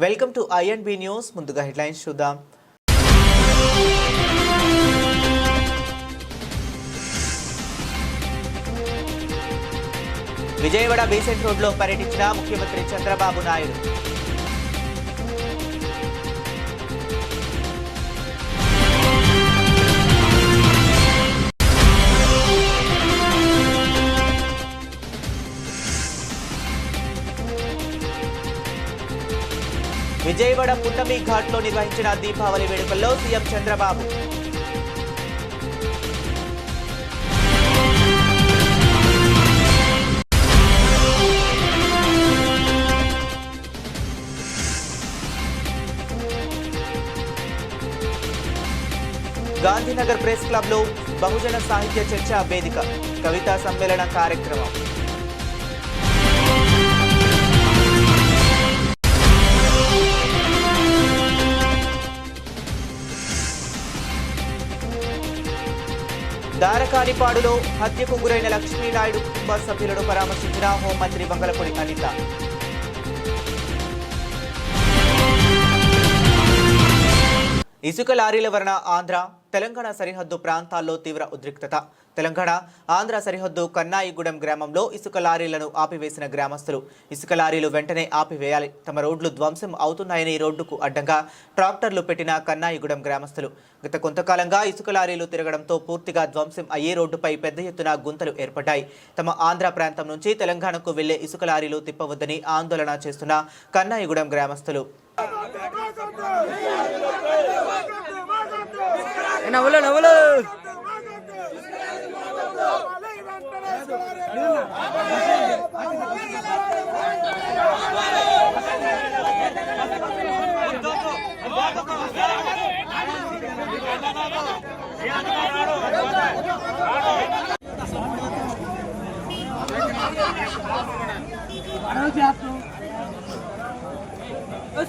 Welcome to INB news. ముందుగా headlines చూద్దాం. Vijayawada Besant రోడ్లో పర్యటించిన ముఖ్యమంత్రి చంద్రబాబు నాయుడు. విజయవాడ పున్నమి ఘాట్లో నిర్వహించిన దీపావళి వేడుకల్లో సీఎం చంద్రబాబు. గాంధీనగర్ ప్రెస్ క్లబ్లో బహుజన సాహిత్య చర్చా వేదిక కవితా సమ్మేళన కార్యక్రమం. దారకానిపాడులో హత్యకు గురైన లక్ష్మీనాయుడు కుటుంబ సభ్యులను పరామర్శించిన హోంమంత్రి వంగలపూడి అనిత. ఇసుక లారీల వలన ఆంధ్ర తెలంగాణ సరిహద్దు ప్రాంతాల్లో తీవ్ర ఉద్రిక్తత. తెలంగాణ ఆంధ్ర సరిహద్దు కన్నాయిగూడెం గ్రామంలో ఇసుక లారీలను ఆపివేసిన గ్రామస్తులు ఇసుక లారీలు వెంటనే ఆపివేయాలి, తమ రోడ్లు ధ్వంసం అవుతున్నాయని రోడ్డుకు అడ్డంగా ట్రాక్టర్లు పెట్టిన కన్నాయిగూడెం గ్రామస్తులు. గత కొంతకాలంగా ఇసుక లారీలు తిరగడంతో పూర్తిగా ధ్వంసం అయ్యే రోడ్డుపై పెద్ద ఎత్తున గుంతలు ఏర్పడ్డాయి. తమ ఆంధ్ర ప్రాంతం నుంచి తెలంగాణకు వెళ్లే ఇసుక లారీలు తిప్పవద్దని ఆందోళన చేస్తున్న కన్నాయిగూడెం గ్రామస్తులు.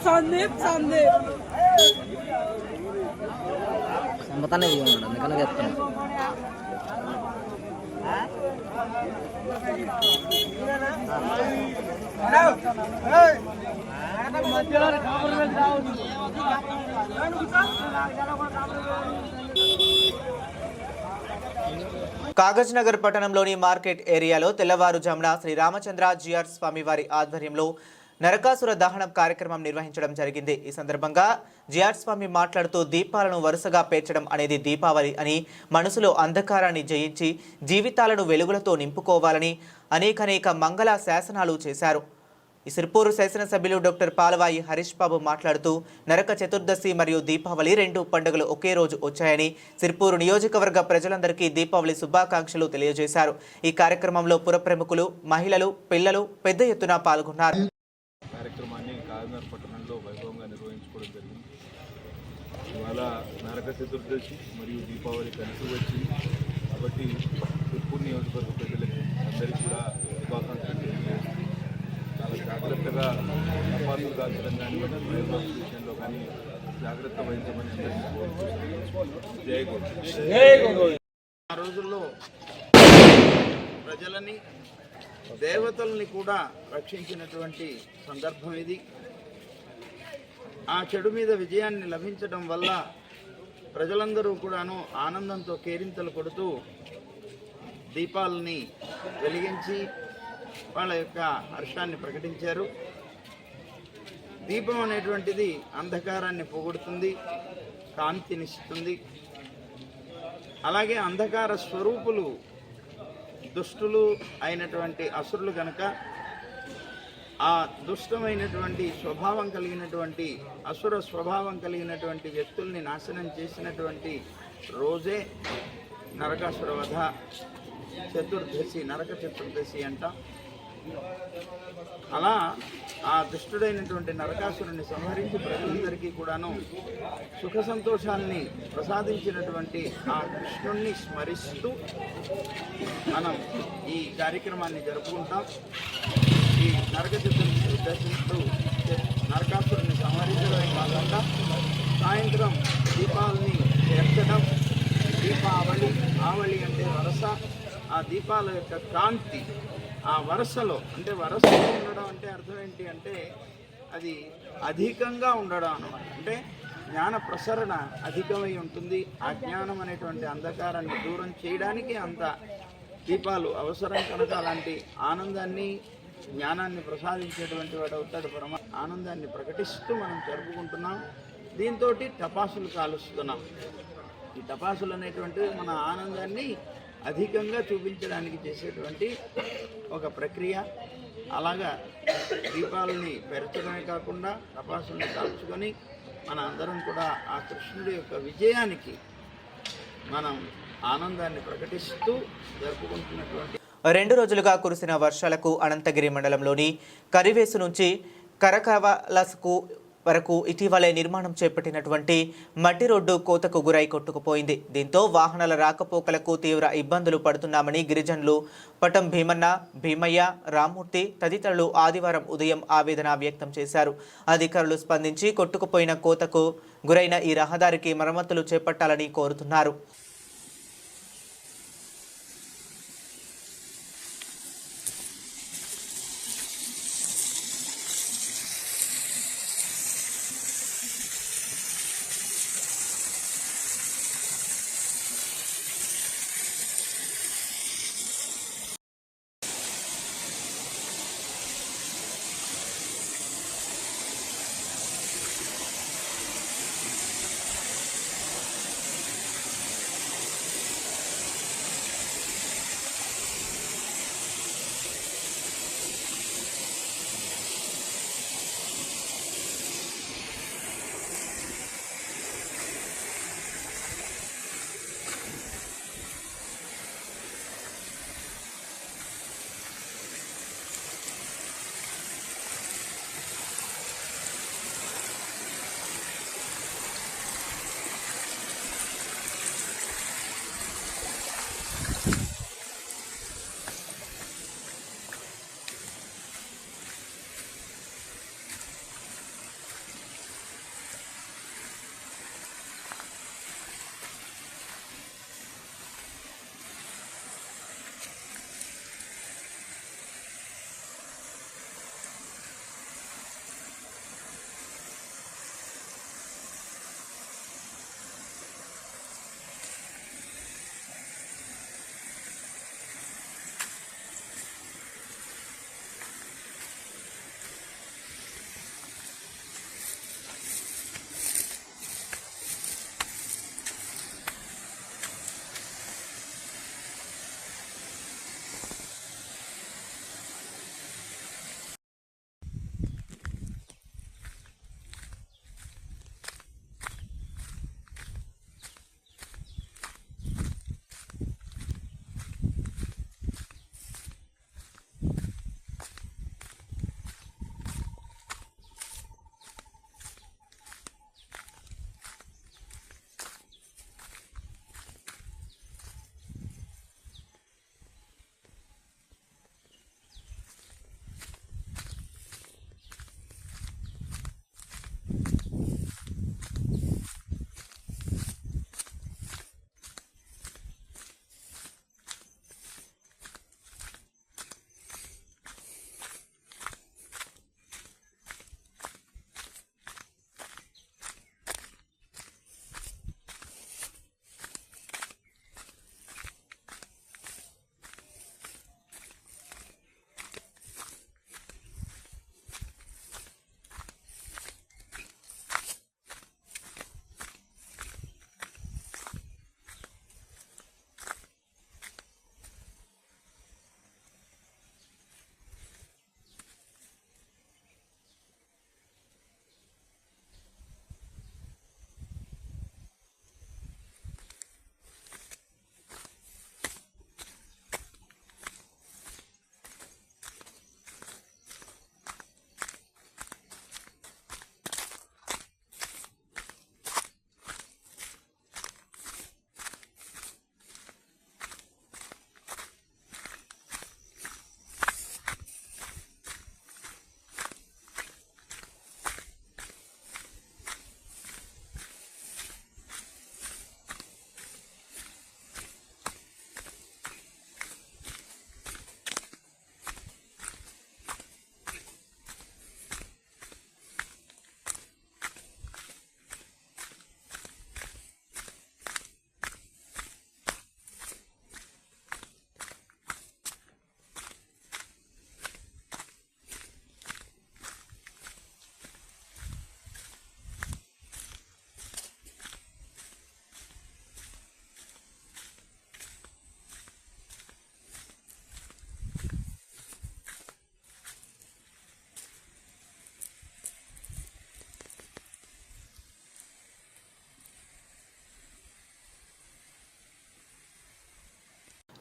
సందీప్ సంబతానే ఉన్నాడు, అందుకనే చెప్తాను. కాగజ్ నగర్ పట్టణంలోని మార్కెట్ ఏరియాలో తెల్లవారుజామున శ్రీ రామచంద్ర జిఆర్ స్వామి వారి ఆధ్వర్యంలో నరకాసుర దహనం కార్యక్రమం నిర్వహించడం జరిగింది. ఈ సందర్భంగా జిఆర్ స్వామి మాట్లాడుతూ దీపాలను వరుసగా పేర్చడం అనేది దీపావళి అని, మనసులో అంధకారాన్ని జయించి జీవితాలను వెలుగులతో నింపుకోవాలని అనేక మంగళ శాసనాలు చేశారు. ఈ సిర్పూరు శాసనసభ్యులు డాక్టర్ పాలవాయి హరీష్ బాబు మాట్లాడుతూ నరక చతుర్దశి మరియు దీపావళి రెండు పండుగలు ఒకే రోజు వచ్చాయని, సిర్పూరు నియోజకవర్గ ప్రజలందరికీ దీపావళి శుభాకాంక్షలు తెలియజేశారు. ఈ కార్యక్రమంలో పుర ప్రముఖులు, మహిళలు, పిల్లలు పెద్ద ఎత్తున పాల్గొన్నారు. కార్యక్రమాన్ని కాకినాడ పట్టణంలో వైభవంగా నిర్వహించుకోవడం జరిగింది. ఇవాళ నరక చతుర్దశి మరియు దీపావళి కలిసి వచ్చింది కాబట్టి సిర్పూర్ నియోజకవర్గ ప్రజలకి అందరికీ కూడా శుభాకాంక్షలు తెలియజేస్తుంది. చాలా జాగ్రత్తగా టపాసులు కాల్చడం కానివ్వండి, ఫైర్ బాక్స్ విషయంలో కానీ జాగ్రత్త వహించమని అందరికీ కోరుకుంటున్నాను. జై గోవింద్. ఆ రోజుల్లో ప్రజలని, దేవతల్ని కూడా రక్షించినటువంటి సందర్భం ఇది. ఆ చెడు మీద విజయాన్ని లభించడం వల్ల ప్రజలందరూ కూడాను ఆనందంతో కేరింతలు కొడుతూ దీపాలని వెలిగించి వాళ్ళ యొక్క హర్షాన్ని ప్రకటించారు. దీపం అనేటువంటిది అంధకారాన్ని పోగొడుతుంది, కాంతినిస్తుంది. అలాగే అంధకార స్వరూపులు దుష్టులు అయినటువంటి అసురులు కనుక ఆ దుష్టమైనటువంటి స్వభావం కలిగినటువంటి అసుర స్వభావం కలిగినటువంటి వ్యక్తుల్ని నాశనం చేసినటువంటి రోజే నరకాసుర వధ చతుర్దశి, నరక చతుర్దశి అంట. అలా ఆ దుష్టుడైనటువంటి నరకాసురుని సంహరించి ప్రజలందరికీ కూడాను సుఖ సంతోషాల్ని ప్రసాదించినటువంటి ఆ కృష్ణుణ్ణి స్మరిస్తూ మనం ఈ కార్యక్రమాన్ని జరుపుకుంటాం. ఈ నరక చతుర్దశితో నరకాసురుని సంహరించడమే కాకుండా సాయంత్రం దీపాలని పేర్చడం, దీపావళి, ఆవళి అంటే వరస, ఆ దీపాల యొక్క కాంతి ఆ వరసలో, అంటే వరసలో ఉండడం అంటే అర్థం ఏంటి అంటే అది అధికంగా ఉండడం అన్నమాట. అంటే జ్ఞాన ప్రసరణ అధికమై ఉంటుంది. ఆ జ్ఞానం అనేటువంటి అంధకారాన్ని దూరం చేయడానికి అంత దీపాలు అవసరం కనుక అలాంటి ఆనందాన్ని జ్ఞానాన్ని ప్రసాదించేటువంటి వాడు అవుతాడు. ఆనందాన్ని ప్రకటిస్తూ మనం జరుపుకుంటున్నాం. దీంతో టపాసులు కాలుస్తున్నాం. ఈ టపాసులు అనేటువంటివి మన ఆనందాన్ని అధికంగా చూపించడానికి చేసేటువంటి ఒక ప్రక్రియ. అలాగా దీపాలని పెరచడమే కాకుండా టపాసుల్ని కాల్చుకొని మన అందరం కూడా ఆ కృష్ణుడి యొక్క విజయానికి మనం ఆనందాన్ని ప్రకటిస్తూ జరుపుకుంటున్నటువంటి 2 రోజులుగా కురిసిన వర్షాలకు అనంతగిరి మండలంలోని కరివేసు నుంచి కరకవలసకు వరకు ఇటీవలే నిర్మాణం చేపట్టినటువంటి మట్టి రోడ్డు కోతకు గురై కొట్టుకుపోయింది. దీంతో వాహనాల రాకపోకలకు తీవ్ర ఇబ్బందులు పడుతున్నామని గిరిజనులు పటం భీమన్న, భీమయ్య, రామ్మూర్తి తదితరులు ఆదివారం ఉదయం ఆవేదన వ్యక్తం చేశారు. అధికారులు స్పందించి కొట్టుకుపోయిన కోతకు గురైన ఈ రహదారికి మరమ్మతులు చేపట్టాలని కోరుతున్నారు.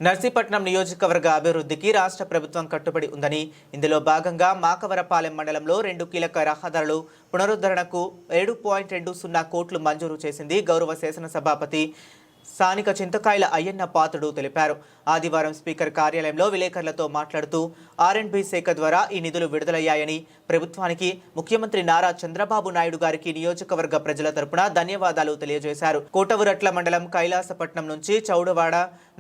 నర్సీపట్నం నియోజకవర్గ అభివృద్ధికి రాష్ట్ర ప్రభుత్వం కట్టుబడి ఉందని, ఇందులో భాగంగా మాకవరపాలెం మండలంలో 2 కీలక రహదారులు పునరుద్ధరణకు 7.20 కోట్లు మంజూరు చేసింది గౌరవ శాసనసభాపతి స్థానిక చింతకాయల అయ్యన్న పాత్రుడు తెలిపారు. ఆదివారం స్పీకర్ కార్యాలయంలో విలేకరులతో మాట్లాడుతూ R&B శాఖ ద్వారా ఈ నిధులు విడుదలయ్యాయని, ప్రభుత్వానికి ముఖ్యమంత్రి నారా చంద్రబాబు నాయుడు గారికి నియోజకవర్గ ప్రజల తరపున ధన్యవాదాలు తెలియజేశారు. కోటవురట్ల మండలం కైలాసపట్నం నుంచి చౌడవాడ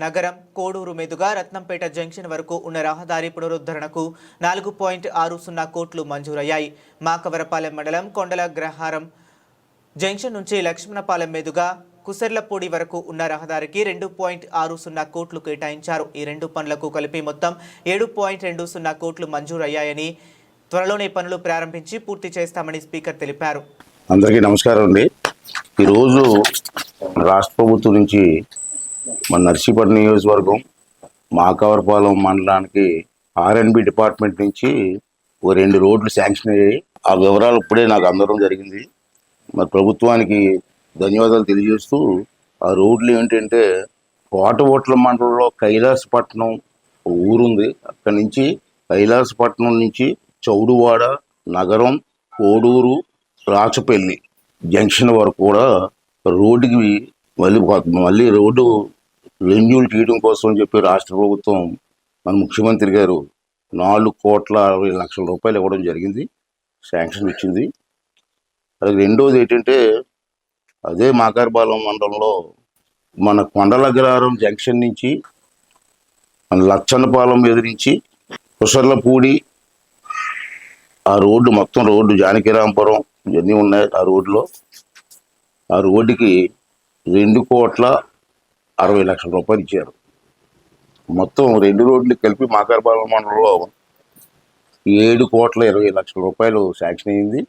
నగరం కోడూరు మీదుగా రత్నంపేట జంక్షన్ వరకు ఉన్న రహదారి పునరుద్ధరణకు 4.60 కోట్లు మంజూరయ్యాయి. మాకవరపాలెం మండలం కొండలగ్రహారం జంక్షన్ నుంచి లక్ష్మణపాలెం మీదుగా కుసర్లపూడి వరకు ఉన్న రహదారికి 2.60 కోట్లు కేటాయించారు. ఈ 2 పనులకు కలిపి మొత్తం 7.20 కోట్లు మంజూరయ్యాయని, త్వరలోనే పనులు ప్రారంభించి పూర్తి చేస్తామని స్పీకర్ తెలిపారు. అందరికీ నమస్కారం అండి. ఈరోజు రాష్ట్ర ప్రభుత్వం నుంచి మన నర్సీపట్నం నియోజకవర్గం మాకవరపాలెం మండలానికి R&B డిపార్ట్మెంట్ నుంచి 2 రోడ్లు శాంక్షన్ అయ్యాయి. ఆ వివరాలు ఇప్పుడే నాకు అందడం జరిగింది. మరి ప్రభుత్వానికి ధన్యవాదాలు తెలియజేస్తూ, ఆ రోడ్లు ఏంటంటే కోటవుట్ల మండలంలో కైలాసపట్నం ఊరుంది. అక్కడి నుంచి కైలాసపట్నం నుంచి చౌడువాడ నగరం కోడూరు రాచపల్లి జంక్షన్ వరకు కూడా రోడ్డుకి మళ్ళీ రోడ్డు రెన్యూల్ చేయడం కోసం చెప్పి రాష్ట్ర ప్రభుత్వం మన ముఖ్యమంత్రి గారు 4,60,00,000 రూపాయలు ఇవ్వడం జరిగింది, శాంక్షన్ ఇచ్చింది. అలాగే రెండోది ఏంటంటే అదే మాకవరపాలెం మండలంలో మన కొండలగ్రహారం జంక్షన్ నుంచి మన లచ్చన్నపాలెం ఎదురించి కుసర్లపూడి ఆ రోడ్డు మొత్తం రోడ్డు జానకిరాంపురం ఇవన్నీ ఉన్నాయి. ఆ రోడ్లో ఆ రోడ్డుకి 2,60,00,000 రూపాయలు ఇచ్చారు. మొత్తం 2 రోడ్లు కలిపి మాకవరపాలెం మండలంలో 7,20,00,000 రూపాయలు శాంక్షన్ అయింది.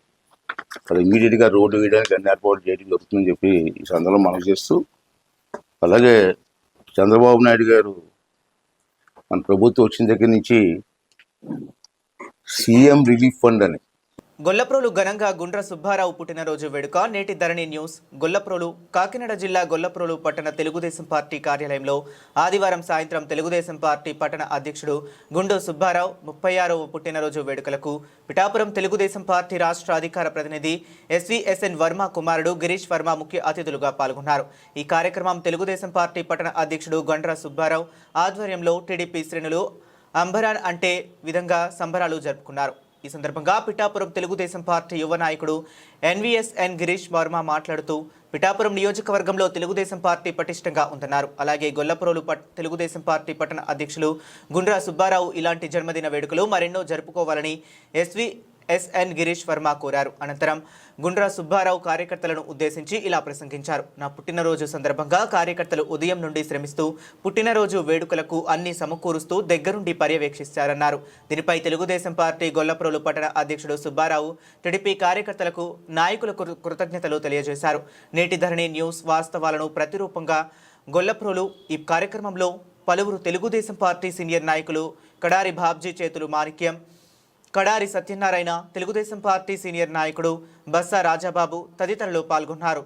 అది ఇమీడియట్గా రోడ్డు వేయడానికి అన్ని ఏర్పాటు చేయడం జరుగుతుందని చెప్పి ఈ సందర్భంలో మనవి చేస్తూ, అలాగే చంద్రబాబు నాయుడు గారు మన ప్రభుత్వం వచ్చిన దగ్గర నుంచి సీఎం రిలీఫ్ ఫండ్ అని గొల్లప్రోలు ఘనంగా గుండ్ర సుబ్బారావు పుట్టినరోజు వేడుక. నేటి ధరణి న్యూస్. గొల్లప్రోలు కాకినాడ జిల్లా గొల్లప్రోలు పట్టణ తెలుగుదేశం పార్టీ కార్యాలయంలో ఆదివారం సాయంత్రం తెలుగుదేశం పార్టీ పట్టణ అధ్యక్షుడు గుండు సుబ్బారావు 36వ పుట్టినరోజు వేడుకలకు పిఠాపురం తెలుగుదేశం పార్టీ రాష్ట్ర అధికార ప్రతినిధి SVSN వర్మ కుమారుడు గిరీష్ వర్మ ముఖ్య అతిథులుగా పాల్గొన్నారు. ఈ కార్యక్రమం తెలుగుదేశం పార్టీ పట్టణ అధ్యక్షుడు గండ్ర సుబ్బారావు ఆధ్వర్యంలో టీడీపీ శ్రేణులు అంబరాన్ అంటే విధంగా సంబరాలు జరుపుకున్నారు. ఈ సందర్భంగా పిఠాపురం తెలుగుదేశం పార్టీ యువ నాయకుడు NVSN గిరీష్ వర్మ మాట్లాడుతూ, పిఠాపురం నియోజకవర్గంలో తెలుగుదేశం పార్టీ పటిష్టంగా ఉందన్నారు. అలాగే గొల్లప్రోలు తెలుగుదేశం పార్టీ పట్టణ అధ్యక్షులు గుండ్ర సుబ్బారావు ఇలాంటి జన్మదిన వేడుకలు మరెన్నో జరుపుకోవాలని SVSN గిరీష్ వర్మ కోరారు. అనంతరం గుండ్ర సుబ్బారావు కార్యకర్తలను ఉద్దేశించి ఇలా ప్రసంగించారు. నా పుట్టినరోజు సందర్భంగా కార్యకర్తలు ఉదయం నుండి శ్రమిస్తూ పుట్టినరోజు వేడుకలకు అన్ని సమకూరుస్తూ దగ్గరుండి పర్యవేక్షిస్తారన్నారు. దీనిపై తెలుగుదేశం పార్టీ గొల్లప్రోలు పట్టణ అధ్యక్షుడు సుబ్బారావు టీడీపీ కార్యకర్తలకు నాయకులకు కృతజ్ఞతలు తెలియజేశారు. నేటి ధరణి న్యూస్ వాస్తవాలను ప్రతిరూపంగా గొల్లప్రోలు ఈ కార్యక్రమంలో పలువురు తెలుగుదేశం పార్టీ సీనియర్ నాయకులు కడారి బాబ్జీ చేతులు మాణిక్యం, కడారి సత్యనారాయణ, తెలుగుదేశం పార్టీ సీనియర్ నాయకుడు బస్సా రాజాబాబు తదితరులు పాల్గొన్నారు.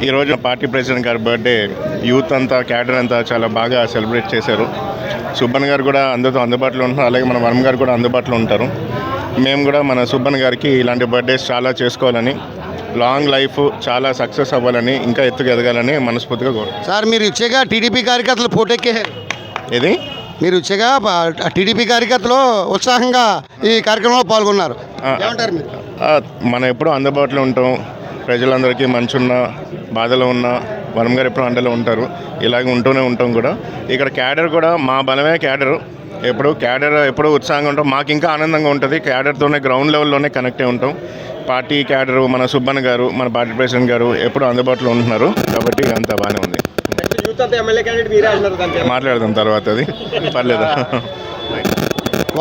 ఈరోజు పార్టీ ప్రెసిడెంట్ గారి బర్త్డే యూత్ అంతా క్యాడర్ అంతా చాలా బాగా సెలబ్రేట్ చేశారు. సుబ్బన్ గారు కూడా అందరితో అందుబాటులో ఉంటున్నారు, అలాగే మన వర్మ గారు కూడా అందుబాటులో ఉంటారు. మేము కూడా మన సుబ్బన్ గారికి ఇలాంటి బర్త్డేస్ చాలా చేసుకోవాలని, లాంగ్ లైఫ్ చాలా సక్సెస్ అవ్వాలని, ఇంకా ఎత్తుకు ఎదగాలని మనస్ఫూర్తిగా కోరుతున్నాను. సార్ మీరు ఇచ్చేగా టీడీపీ కార్యకర్తలు పోటెక్కేశారు. ఇది మీరు ఇచ్చేగా టీడీపీ కార్యకర్తలు ఉత్సాహంగా ఈ కార్యక్రమంలో పాల్గొన్నారు. ఏమంటారు మీరు? మనం ఎప్పుడూ అందుబాటులో ఉంటాం. ప్రజలందరికీ మంచున్న బాధలో ఉన్న వర్మ గారు ఎప్పుడూ అండలో ఉంటారు. ఇలాగే ఉంటూనే ఉంటాం కూడా. ఇక్కడ క్యాడర్ కూడా మా బలమే క్యాడరు. ఎప్పుడూ ఉత్సాహంగా ఉంటాం. మాకు ఇంకా ఆనందంగా ఉంటుంది. క్యాడర్తోనే గ్రౌండ్ లెవెల్లోనే కనెక్ట్ అయి ఉంటాం. పార్టీ క్యాడరు మన సుబ్బన్ గారు, మన పార్టీ ప్రెసిడెంట్ గారు ఎప్పుడూ అందుబాటులో ఉంటున్నారు. కాబట్టి అంతా బాగానే ఉంది. మాట్లాడదాం తర్వాత, అది పర్లేదా?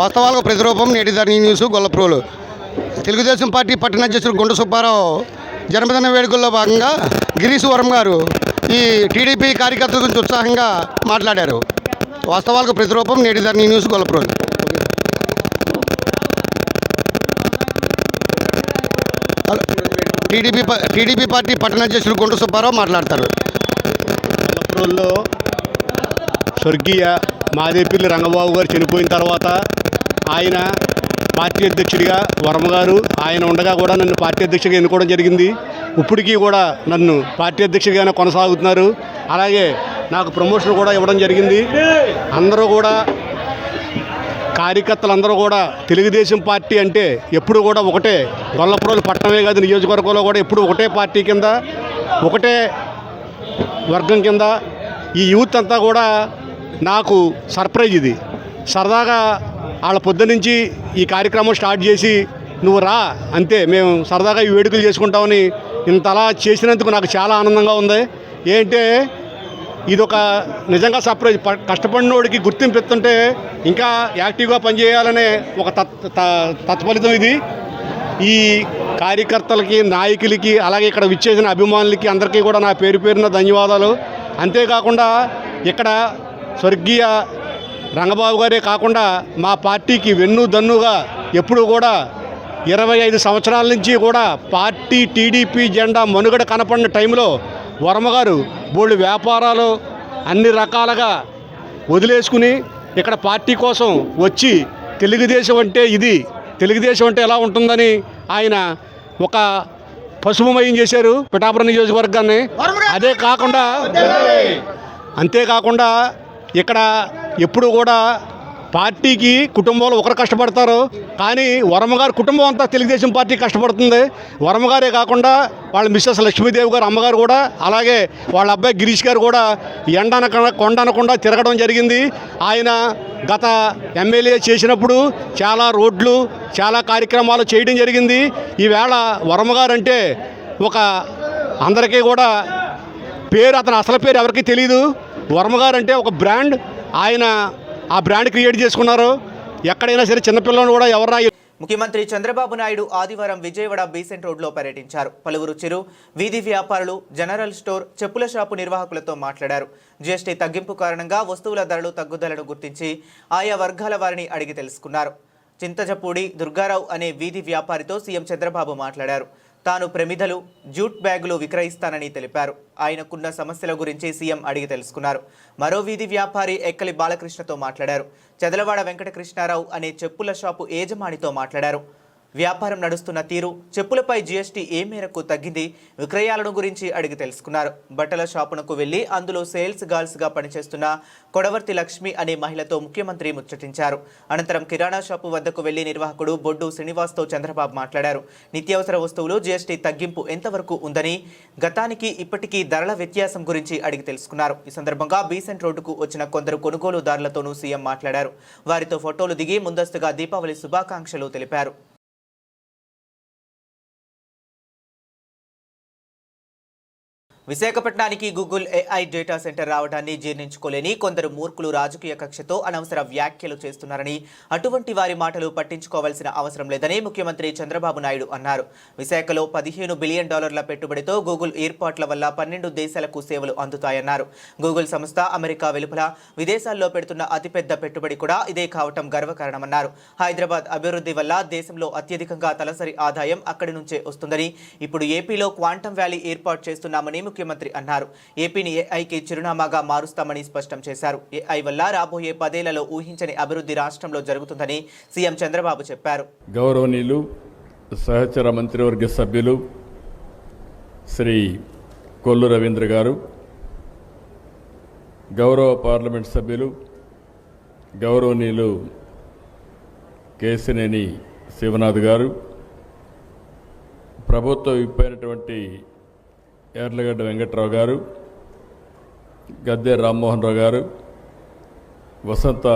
వాస్తవాలకు ప్రతిరూపం నేటి ధరణి న్యూస్ గొల్లప్రోలు. తెలుగుదేశం పార్టీ పట్టణ అధ్యక్షుడు గుండు సుబ్బారావు జన్మదిన వేడుకల్లో భాగంగా గిరీష్ వర్మ గారు ఈ టీడీపీ కార్యకర్తల గురించి ఉత్సాహంగా మాట్లాడారు. వాస్తవాలకు ప్రతిరూపం నేటి ధరణి న్యూస్ గొల్లప్రోలు. టీడీపీ పార్టీ పట్టణ అధ్యక్షులు గుంట సుబ్బారావు మాట్లాడతారు. కొల్లప్రోల్లో స్వర్గీయ మాదేపల్లి రంగబాబు గారు చనిపోయిన తర్వాత ఆయన పార్టీ అధ్యక్షుడిగా వర్మ గారు ఆయన ఉండగా కూడా నన్ను పార్టీ అధ్యక్షుడిగా ఎన్నుకోవడం జరిగింది. ఇప్పటికీ కూడా నన్ను పార్టీ అధ్యక్షుడిగానే కొనసాగుతున్నారు. అలాగే నాకు ప్రమోషన్ కూడా ఇవ్వడం జరిగింది. అందరూ కూడా కార్యకర్తలందరూ కూడా తెలుగుదేశం పార్టీ అంటే ఎప్పుడు కూడా ఒకటే, గొల్లప్రోలు పట్టణమే కాదు నియోజకవర్గంలో కూడా ఎప్పుడు ఒకటే పార్టీ కింద, ఒకటే వర్గం కింద ఈ యూత్ అంతా కూడా నాకు సర్ప్రైజ్. ఇది సరదాగా వాళ్ళ పొద్దు నుంచి ఈ కార్యక్రమం స్టార్ట్ చేసి నువ్వు రా అంతే, మేము సరదాగా ఈ వేడుకలు చేసుకుంటామని ఇంతలా చేసినందుకు నాకు చాలా ఆనందంగా ఉంది. ఏంటంటే ఇదొక నిజంగా సర్ప్రైజ్. కష్టపడినోడికి గుర్తింపు ఇస్తుంటే ఇంకా యాక్టివ్గా పనిచేయాలనే ఒక తత్ఫలితం ఇది. ఈ కార్యకర్తలకి, నాయకులకి, అలాగే ఇక్కడ విచ్చేసిన అభిమానులకి అందరికీ కూడా నా పేరు పేరున ధన్యవాదాలు. అంతేకాకుండా ఇక్కడ స్వర్గీయ రంగబాబు గారే కాకుండా మా పార్టీకి వెన్నుదన్నుగా ఎప్పుడు కూడా 25 సంవత్సరాల నుంచి కూడా పార్టీ టీడీపీ జెండా మనుగడ కనపడిన టైంలో వర్మగారు బోల్డ్ వ్యాపారాలు అన్ని రకాలుగా వదిలేసుకుని ఇక్కడ పార్టీ కోసం వచ్చి తెలుగుదేశం అంటే ఇది, తెలుగుదేశం అంటే ఎలా ఉంటుందని ఆయన ఒక పసుపుమయం చేశారు పిఠాపురం నియోజకవర్గాన్ని. అంతేకాకుండా ఇక్కడ ఎప్పుడు కూడా పార్టీకి కుటుంబంలో ఒకరు కష్టపడతారు, కానీ వర్మగారి కుటుంబం అంతా తెలుగుదేశం పార్టీ కష్టపడుతుంది. వర్మగారే కాకుండా వాళ్ళ మిస్సెస్ లక్ష్మీదేవి గారు అమ్మగారు కూడా, అలాగే వాళ్ళ అబ్బాయి గిరీష్ గారు కూడా కొండనకుండా తిరగడం జరిగింది. ఆయన గత ఎమ్మెల్యే చేసినప్పుడు చాలా రోడ్లు, చాలా కార్యక్రమాలు చేయడం జరిగింది. ఈవేళ వర్మగారు అంటే ఒక అందరికీ కూడా పేరు, అతని అసలు పేరు ఎవరికీ తెలియదు. వర్మగారు అంటే ఒక బ్రాండ్. ఆయన ఆ బ్రాండ్ క్రియేట్ చేసుకున్నారు. ఎక్కడైనా సరే చిన్నపిల్లలను కూడా ఎవరైనా. ముఖ్యమంత్రి చంద్రబాబు నాయుడు ఆదివారం విజయవాడ బీసెంట్ రోడ్లో పర్యటించారు. పలువురు చిరు, వీధి వ్యాపారులు, జనరల్ స్టోర్, చెప్పుల షాపు నిర్వాహకులతో మాట్లాడారు. జీఎస్టీ తగ్గింపు కారణంగా వస్తువుల ధరలు తగ్గుదలను గుర్తించి ఆయా వర్గాల వారిని అడిగి తెలుసుకున్నారు. చింతజపూడి దుర్గారావు అనే వీధి వ్యాపారితో సీఎం చంద్రబాబు మాట్లాడారు. తాను ప్రమిదలు, జూట్ బ్యాగులు విక్రయిస్తానని తెలిపారు. ఆయనకున్న సమస్యల గురించి సీఎం అడిగి తెలుసుకున్నారు. మరో వీధి వ్యాపారి ఎక్కలి బాలకృష్ణతో మాట్లాడారు. చదలవాడ వెంకటకృష్ణారావు అనే చెప్పుల షాపు యజమానితో మాట్లాడారు. వ్యాపారం నడుస్తున్న తీరు, చెప్పులపై జీఎస్టీ ఏ మేరకు తగ్గింది, విక్రయాలను గురించి అడిగి తెలుసుకున్నారు. బట్టల షాపునకు వెళ్లి అందులో సేల్స్ గర్ల్స్గా పనిచేస్తున్న కొడవర్తి లక్ష్మి అనే మహిళతో ముఖ్యమంత్రి ముచ్చటించారు. అనంతరం కిరాణా షాపు వద్దకు వెళ్లి నిర్వాహకుడు బొడ్డు శ్రీనివాస్తో చంద్రబాబు మాట్లాడారు. నిత్యావసర వస్తువులు జీఎస్టీ తగ్గింపు ఎంతవరకు ఉందని, గతానికి ఇప్పటికీ ధరల వ్యత్యాసం గురించి అడిగి తెలుసుకున్నారు. ఈ సందర్భంగా బీసెంట్ రోడ్డుకు వచ్చిన కొందరు కొనుగోలుదారులతోనూ సీఎం మాట్లాడారు. వారితో ఫోటోలు దిగి ముందస్తుగా దీపావళి శుభాకాంక్షలు తెలిపారు. విశాఖపట్నానికి గూగుల్ ఏఐ డేటా సెంటర్ రావడాన్ని జీర్ణించుకోలేని కొందరు మూర్ఖులు రాజకీయ కక్షతో అనవసర వ్యాఖ్యలు చేస్తున్నారని, అటువంటి వారి మాటలు పట్టించుకోవాల్సిన అవసరం లేదని ముఖ్యమంత్రి చంద్రబాబు నాయుడు అన్నారు. విశాఖలో $15 బిలియన్ పెట్టుబడితో గూగుల్ ఏర్పాట్ల వల్ల 12 దేశాలకు సేవలు అందుతాయన్నారు. గూగుల్ సంస్థ అమెరికా వెలుపల, విదేశాల్లో పెడుతున్న అతిపెద్ద పెట్టుబడి కూడా ఇదే కావటం గర్వకారణమన్నారు. హైదరాబాద్ అభివృద్ధి వల్ల దేశంలో అత్యధికంగా తలసరి ఆదాయం అక్కడి నుంచే వస్తుందని, ఇప్పుడు ఏపీలో క్వాంటమ్ వ్యాలీ ఏర్పాటు చేస్తున్నామని ముఖ్యమంత్రి అన్నారు. ఏపీని ఏఐకి చిరునామాగా మారుస్తామని స్పష్టం చేశారు. ఏఐ వల్ల రాబోయే 10 ఏళ్లలో ఊహించని అభివృద్ధి రాష్ట్రంలో జరుగుతుందని సీఎం చంద్రబాబు చెప్పారు. గౌరవనీయులు సహచర మంత్రివర్గ సభ్యులు శ్రీ కొల్లు రవీంద్ర గారు, గౌరవ పార్లమెంట్ సభ్యులు గౌరవనీయులు కేశినేని శివనాథ్ గారు, ప్రభుత్వ విప్పైనటువంటి యార్లగడ్డ వెంకట్రావు గారు, గద్దె రామ్మోహన్ రావు గారు, వసంత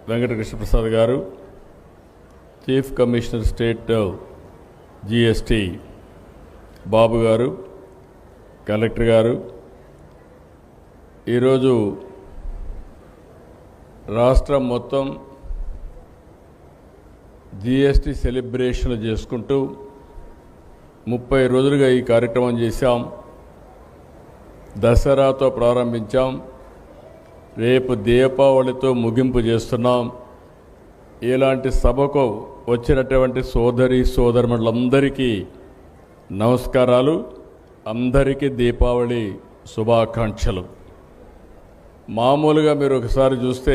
వెంకటకృష్ణప్రసాద్ గారు, చీఫ్ కమిషనర్ స్టేట్ జీఎస్టీ బాబు గారు, కలెక్టర్ గారు, ఈరోజు రాష్ట్రం మొత్తం జీఎస్టీ సెలబ్రేషన్లు చేసుకుంటూ 30 రోజులుగా ఈ కార్యక్రమం చేశాం. దసరాతో ప్రారంభించాం, రేపు దీపావళితో ముగింపు చేస్తున్నాం. ఇలాంటి సభకు వచ్చినటువంటి సోదరి సోదరులందరికీ నమస్కారాలు. అందరికీ దీపావళి శుభాకాంక్షలు. మామూలుగా మీరు ఒకసారి చూస్తే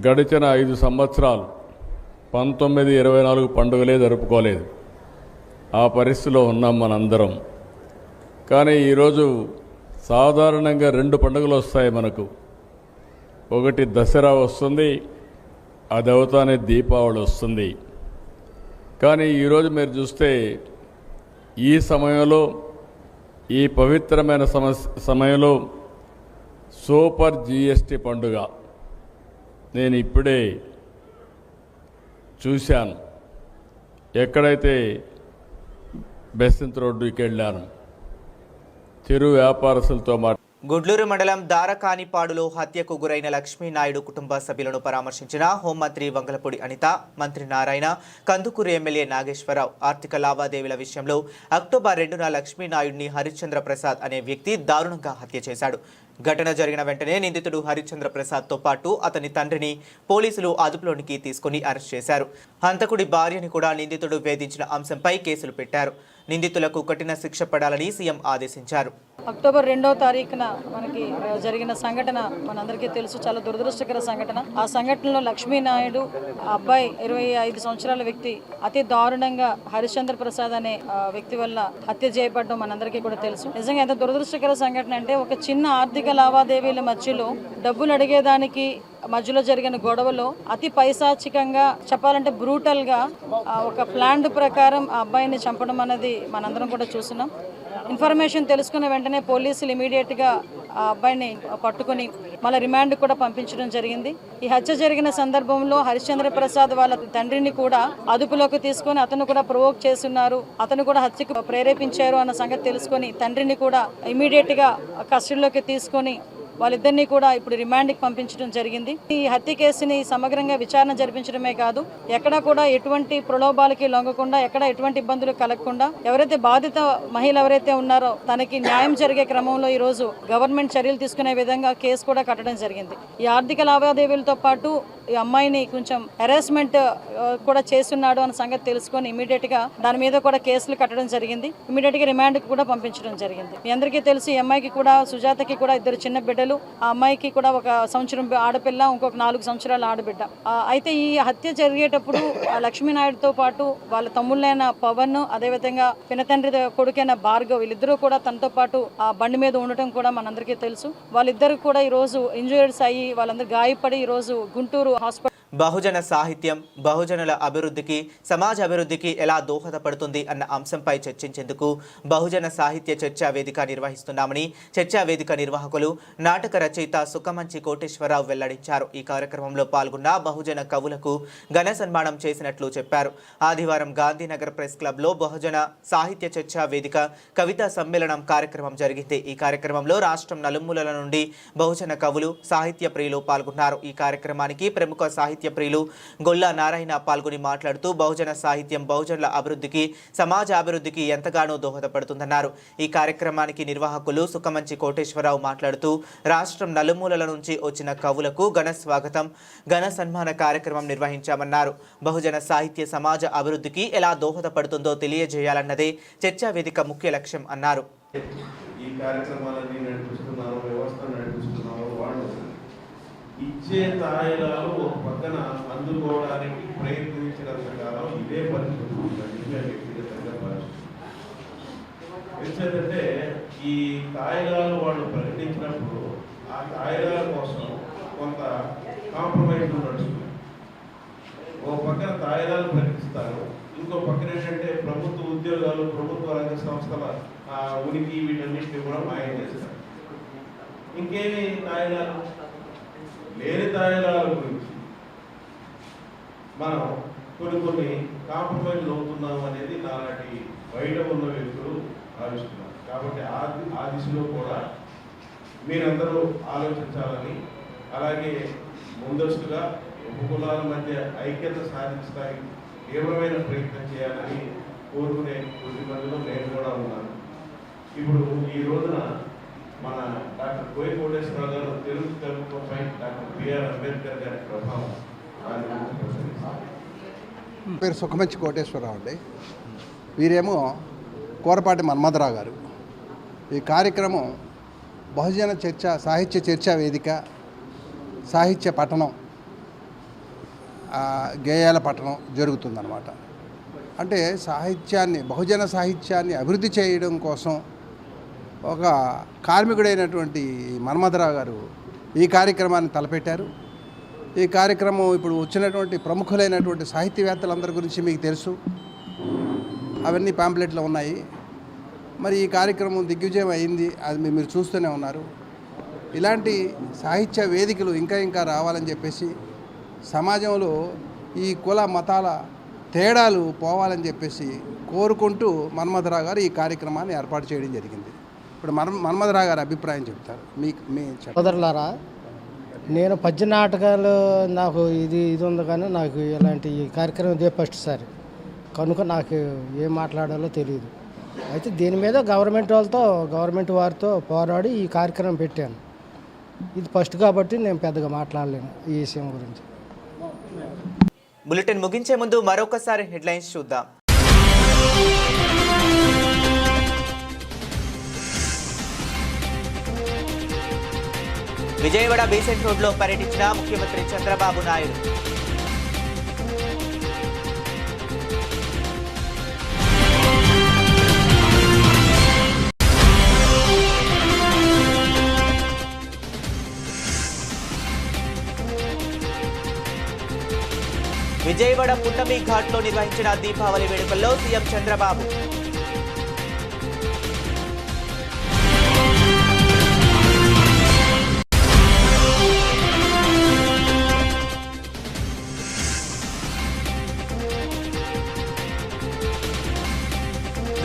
గడిచిన 5 సంవత్సరాలు 19, 24 పండుగలే జరుపుకోలేదు. ఆ పరిస్థితిలో ఉన్నాం మనందరం. కానీ ఈరోజు సాధారణంగా 2 పండుగలు వస్తాయి మనకు. ఒకటి దసరా వస్తుంది, అది అవుతానే దీపావళి వస్తుంది. కానీ ఈరోజు మీరు చూస్తే ఈ సమయంలో, ఈ పవిత్రమైన సమయంలో సూపర్ జిఎస్టీ పండుగ నేను ఇప్పుడే చూశాను. ఎక్కడైతే బెసంత్ రోడ్డుకి వెళ్ళాను, చిరు వ్యాపారస్తులతో గుడ్లూరు మండలం దారకానిపాడులో హత్యకు గురైన లక్ష్మీనాయుడు కుటుంబ సభ్యులను పరామర్శించిన హోంమంత్రి వంగలపూడి అనిత, మంత్రి నారాయణ, కందుకూరు ఎమ్మెల్యే నాగేశ్వరరావు. ఆర్థిక లావాదేవీల విషయంలో అక్టోబర్ 2న లక్ష్మీనాయుడిని హరిశ్చంద్ర ప్రసాద్ అనే వ్యక్తి దారుణంగా హత్య చేశాడు. ఘటన జరిగిన వెంటనే నిందితుడు హరిశ్చంద్ర ప్రసాద్తో పాటు అతని తండ్రిని పోలీసులు అదుపులోనికి తీసుకుని అరెస్ట్ చేశారు. హంతకుడి భార్యని కూడా నిందితుడు వేధించిన అంశంపై కేసులు పెట్టారు. నిందితులకు కఠిన శిక్ష పడాలని సీఎం ఆదేశించారు. అక్టోబర్ 2వ తారీఖున మనకి జరిగిన సంఘటన మనందరికీ తెలుసు, చాలా దురదృష్టకర సంఘటన. ఆ సంఘటనలో లక్ష్మీనాయుడు అబ్బాయి 25 సంవత్సరాల వ్యక్తి అతి దారుణంగా హరిశ్చంద్ర ప్రసాద్ అనే వ్యక్తి వల్ల హత్య చేయబడడం మనందరికీ కూడా తెలుసు. నిజంగా ఎంత దురదృష్టకర సంఘటన అంటే, ఒక చిన్న ఆర్థిక లావాదేవీల మధ్యలో డబ్బులు అడిగేదానికి మధ్యలో జరిగిన గొడవలో అతి పైశాచికంగా చెప్పాలంటే బ్రూటల్గా ఒక ప్లాన్ ప్రకారం ఆ అబ్బాయిని చంపడం అనేది మనందరం కూడా చూస్తున్నాం. ఇన్ఫర్మేషన్ తెలుసుకున్న వెంటనే పోలీసులు ఇమీడియట్గా ఆ అబ్బాయిని పట్టుకుని మళ్ళీ రిమాండ్ కూడా పంపించడం జరిగింది. ఈ హత్య జరిగిన సందర్భంలో హరిశ్చంద్ర ప్రసాద్ వాళ్ళ తండ్రిని కూడా అదుపులోకి తీసుకొని అతను కూడా ప్రొవోక్ చేస్తున్నారు, అతను కూడా హత్యకు ప్రేరేపించారు అన్న సంగతి తెలుసుకొని తండ్రిని కూడా ఇమీడియట్గా కస్టడీలోకి తీసుకొని వాళ్ళిద్దరినీ కూడా ఇప్పుడు రిమాండ్కి పంపించడం జరిగింది. ఈ హత్య కేసుని సమగ్రంగా విచారణ జరిపించడమే కాదు, ఎక్కడా కూడా ఎటువంటి ప్రలోభాలకి లొంగకుండా, ఎక్కడ ఎటువంటి ఇబ్బందులు కలగకుండా, ఎవరైతే బాధిత మహిళ ఎవరైతే ఉన్నారో తనకి న్యాయం జరిగే క్రమంలో ఈ రోజు గవర్నమెంట్ చర్యలు తీసుకునే విధంగా కేసు కూడా కట్టడం జరిగింది. ఈ ఆర్థిక లావాదేవీలతో పాటు ఈ అమ్మాయిని కొంచెం హెరాస్మెంట్ కూడా చేస్తున్నాడు అన్న సంగతి తెలుసుకొని ఇమీడియట్ గా దాని మీద కూడా కేసులు కట్టడం జరిగింది. ఇమీడియట్ గా రిమాండ్ కు కూడా పంపించడం జరిగింది. మీ అందరికీ తెలుసు, ఈ అమ్మాయికి కూడా, సుజాతకి కూడా 2 చిన్న బిడ్డలు. ఆ అమ్మాయికి కూడా 1 సంవత్సరం ఆడపిల్ల, ఇంకొక 4 సంవత్సరాల ఆడబిడ్డ. అయితే ఈ హత్య జరిగేటప్పుడు లక్ష్మీనాయుడుతో పాటు వాళ్ళ తమ్ముళ్ళైన పవన్, అదేవిధంగా పినతండ్రి కొడుకైన భార్గవ్, వీళ్ళిద్దరూ కూడా తనతో పాటు ఆ బండి మీద ఉండటం కూడా మనందరికీ తెలుసు. వాళ్ళిద్దరు కూడా ఈ రోజు ఇంజూరీస్ అయ్యి వాళ్ళందరూ గాయపడి ఈ రోజు గుంటూరు హాస్పిటల్. బహుజన సాహిత్యం బహుజనుల అభివృద్ధికి, సమాజ అభివృద్ధికి ఎలా దోహదపడుతుంది అన్న అంశంపై చర్చించేందుకు బహుజన సాహిత్య చర్చా వేదిక నిర్వహిస్తున్నామని చర్చా వేదిక నిర్వాహకులు నాటక రచయిత సుఖమంచి కోటేశ్వరరావు వెల్లడించారు. ఈ కార్యక్రమంలో పాల్గొన్న బహుజన కవులకు ఘన సన్మానం చేసినట్లు చెప్పారు. ఆదివారం గాంధీనగర్ ప్రెస్ క్లబ్లో బహుజన సాహిత్య చర్చా వేదిక కవితా సమ్మేళనం కార్యక్రమం జరిగింది. ఈ కార్యక్రమంలో రాష్ట్రం నలుమూలల నుండి బహుజన కవులు, సాహిత్య ప్రియులు పాల్గొన్నారు. ఈ కార్యక్రమానికి ప్రముఖ సాహిత్య ప్రియులు గొల్లా నారాయణ పాల్గొని మాట్లాడుతూ బహుజన సాహిత్యం బహుజనుల అభివృద్ధికి, సమాజ అభివృద్ధికి ఎంతగానో దోహదపడుతుందన్నారు. ఈ కార్యక్రమానికి నిర్వాహకులు సుఖమంచి కోటేశ్వరరావు మాట్లాడుతూ రాష్ట్రం నలుమూలల నుంచి వచ్చిన కవులకు ఘన స్వాగతం, ఘన సన్మాన కార్యక్రమం నిర్వహించామన్నారు. బహుజన సాహిత్య సమాజ అభివృద్ధికి ఎలా దోహదపడుతుందో తెలియజేయాలన్నదే చర్చా వేదిక ముఖ్య లక్ష్యం అన్నారు. ఈ కార్యక్రమాలన్నీ నడిపిస్తున్నారు, వ్యవస్థ నడిపిస్తున్నారు. వాళ్ళు ఇచ్చే తాయిలాలు ఒక పక్కన అందుకోవడానికి ప్రయత్నించినంత కాలం ఇదే పరిస్థితి ఉంటుంది. వ్యక్తిగతంగా పరిస్థితి ఎందుకంటే ఈ తాయిలాలు వాళ్ళు ప్రకటించినప్పుడు ఆ తాయిలాల కోసం కొంత కాంప్రమైజ్ నడుస్తుంది. ఒక పక్కన తాయిలాలు ప్రకటిస్తారు, ఇంకో పక్కన ఏంటంటే ప్రభుత్వ ఉద్యోగాలు, ప్రభుత్వ రంగ సంస్థల ఉనికి వీటన్నిటిని కూడా మాయం చేస్తారు. ఇంకేమి తాయిలాలు, లేని తాయిలాల గురించి మనం కొన్ని కాంప్రమైజ్ అవుతున్నాం అనేది నాలాంటి బయట ఉన్న వ్యక్తులు భావిస్తున్నారు. కాబట్టి ఆ దిశలో కూడా మీరందరూ ఆలోచించాలని, అలాగే ముందస్తుగా ఉపకులాల మధ్య ఐక్యత సాధించడానికి తీవ్రమైన ప్రయత్నం చేయాలని కోరుకునే కొద్ది మందిలో నేను కూడా ఉన్నాను. ఇప్పుడు ఈ రోజున మన డాక్టర్ కోయి కోటేశ్వరరావు గారు తెలుగు తెలుగుపై డాక్టర్ బిఆర్ అంబేద్కర్ గారి ప్రభావం దాని గురించి పేరు సుఖమంచి కోటేశ్వరరావు అండి. వీరేమో కోరపాటి మన్మథరావు గారు. ఈ కార్యక్రమం బహుజన చర్చ, సాహిత్య చర్చా వేదిక, సాహిత్య పఠనం, గేయాల పఠనం జరుగుతుందన్నమాట. అంటే సాహిత్యాన్ని, బహుజన సాహిత్యాన్ని అభివృద్ధి చేయడం కోసం ఒక కార్మికుడైనటువంటి మన్మథరావు గారు ఈ కార్యక్రమాన్ని తలపెట్టారు. ఈ కార్యక్రమం ఇప్పుడు వచ్చినటువంటి ప్రముఖులైనటువంటి సాహిత్యవేత్తలందరి గురించి మీకు తెలుసు, అవన్నీ పాంప్లెట్లో ఉన్నాయి. మరి ఈ కార్యక్రమం దిగ్విజయం అయింది, అది మీరు చూస్తూనే ఉన్నారు. ఇలాంటి సాహిత్య వేదికలు ఇంకా రావాలని చెప్పేసి, సమాజంలో ఈ కుల మతాల తేడాలు పోవాలని చెప్పేసి కోరుకుంటూ మన్మథరావు గారు ఈ కార్యక్రమాన్ని ఏర్పాటు చేయడం జరిగింది. ఇప్పుడు మన్మథరావు గారి అభిప్రాయం చెప్తారు. మీ సోదరులారా, నేను పద్య నాటకాలు నాకు ఇది ఉంది, కానీ నాకు ఇలాంటి ఈ కార్యక్రమం ఇదే ఫస్ట్ సారి కనుక నాకు ఏం మాట్లాడాలో తెలియదు. అయితే దీని మీద గవర్నమెంట్ వారితో పోరాడి ఈ కార్యక్రమం పెట్టాను. ఇది ఫస్ట్ కాబట్టి నేను పెద్దగా మాట్లాడలేను ఈ విషయం గురించి. బులెటిన్ ముగించే ముందు మరొకసారి హెడ్లైన్స్ చూద్దాం. విజయవాడ బీసెంట్ రోడ్లో పర్యటించిన ముఖ్యమంత్రి చంద్రబాబు నాయుడు. విజయవాడ పుట్టమి ఘాట్లో నిర్వహించిన దీపావళి వేడుకల్లో సీఎం చంద్రబాబు.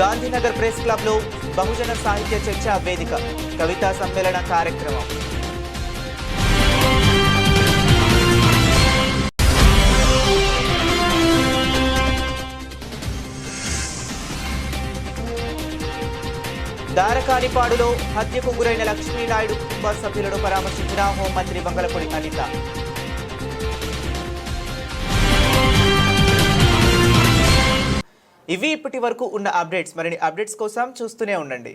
గాంధీనగర్ ప్రెస్ క్లబ్లో బహుజన సాహిత్య చర్చా వేదిక, కవితా సమ్మేళన కార్యక్రమం. దారకానిపాడులో హత్యకు గురైన లక్ష్మీనాయుడు కుటుంబ సభ్యులను పరామర్శించిన హోంమంత్రి బంగళపూడి అనిత. ఇవి ఇప్పటి వరకు ఉన్న అప్డేట్స్. మరిన్ని అప్డేట్స్ కోసం చూస్తూనే ఉండండి.